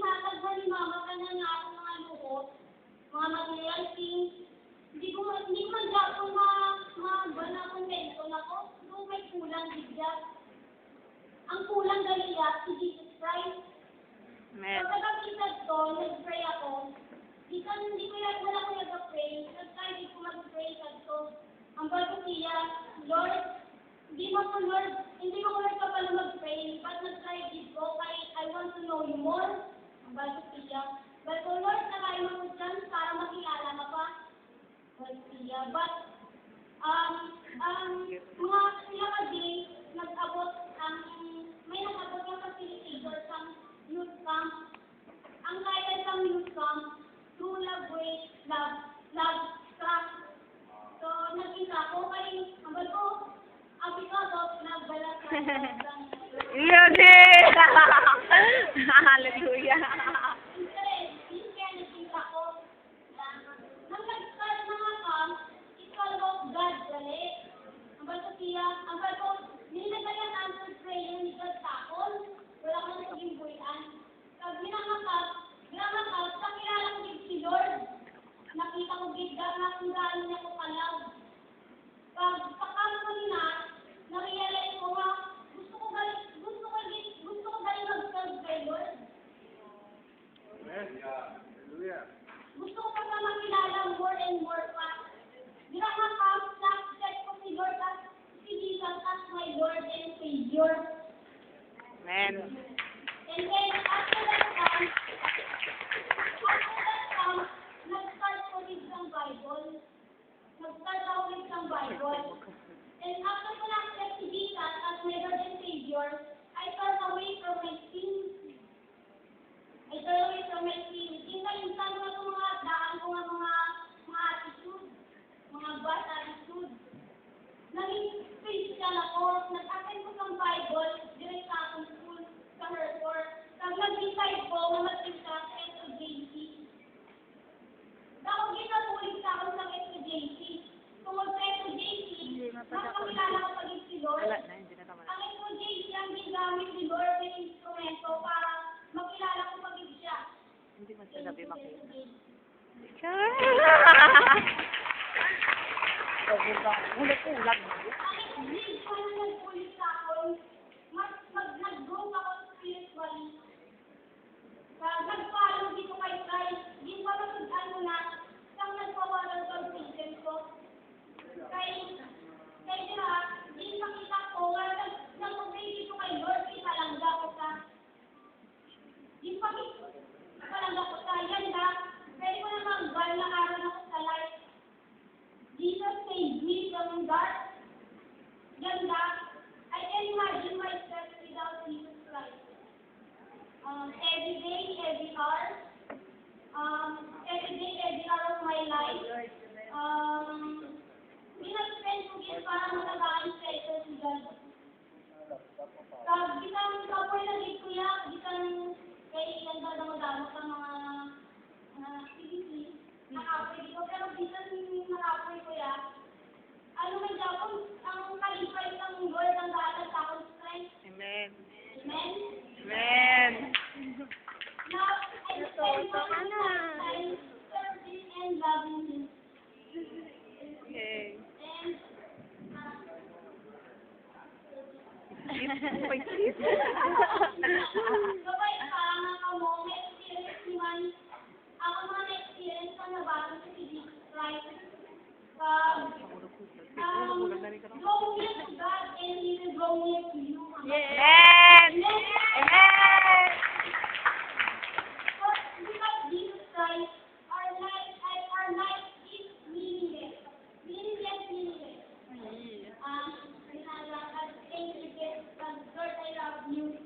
Ihatag ba ni Mama ka na nga ako mga luhot, mga material things. Hindi ko man dyan mga akong menton ako. So may kulang bigyan. Ang kulang dali si Jesus Christ. Amen. So pagkakitad ko, nag-pray ako. Wala ko nag-pray. Nag-try di ko mag-pray kadto. Ang bago siya, Lord, hindi mo ko Lord ka pala mag-pray, but nag-try din ko, kaya I want to know you more. Ang bago siya. But oh Lord, nakain mo dyan para makilala ka pa. Bago siya. But, mga ilang a day, nag-abot may nag-abot yung facilitator sa youth camp. Ang title ng youth camp, True Love Way, Love Track. So, nagkita ko kay, ang bago, because of nagbalat sa Yun Hallelujah. Kaya nagkita ko. Nang nag-start na nga camp, it's all about God, dali. Ang bago siya, nilagay ang answered prayer ni God takon. Wala ko na naging buwian. Pag ginangakat, pakilala ko din si Lord. Nakita ko gida na kung gaano niya ko kalaw. Pag pakam ko na, na-realize ko nga, gusto ko galing mag-serve kay Lord. Amen. Hallelujah. Gusto ko pa makilala more and more pa. Ginangakat, na-set ko si Lord as si Jesus as my Lord and Savior. Amen. And then, after that, nag-start ko with some Bible. Nag-start ako with some Bible. And after ko na-accept si Jesus as my Lord and Savior, I turned away from my sins. Insan ko itong mga daan ko mga attitude, mga bad attitude. Naging Christian ako, nag-attend ko ng Bible, direct sa akong school, sa Herford. Nag-decide ko na mag-isa sa SOJC. Dahil ginatulig sa ako sa SOJC. Tungkol sa SOJC, nakakilala ko pagig si Lord. Ang SOJC ang ginamit ni Lord ng instrumento para makilala ko pagig siya. Hindi man sa gabi makita. Ulag-ulag. Ang SOJC pa na nagpulis sa akin, nag-grow ako spiritually. Nag-follow dito kay Christ. Di ba nasudan mo na siyang nagpawalan sa patient ko? Kaya diba, di makita ko nga nag-obey dito kay Lord, italangga ko sa. Di palangga ko sa. Yan ba? Pwede ko na mag-bar na araw ako sa life. Jesus saved me from God. Yan ba? I can imagine myself without Jesus Christ. Every day, every hour. Every hour of my life. Pinaspend ko din para matagain sa ito si God. Bitang kapoy na dito kuya, bitang kay ganda na madamo sa mga activities. Nakapoy dito, pero bitang nakapoy kuya. Ano may Japon, ang kalipay ng Lord ang daanan sa akong strength. Amen. Amen? Amen. Now, I spend my time serving and loving Him. Okay. And, gabay pa nga mo, may experience naman. Ako mga na-experience ko na bago sa Jesus Christ. Go near to God and He will go near to you. Amen. Amen. But without Jesus Christ, our life is meaningless. Meaningless. Lord, I love you.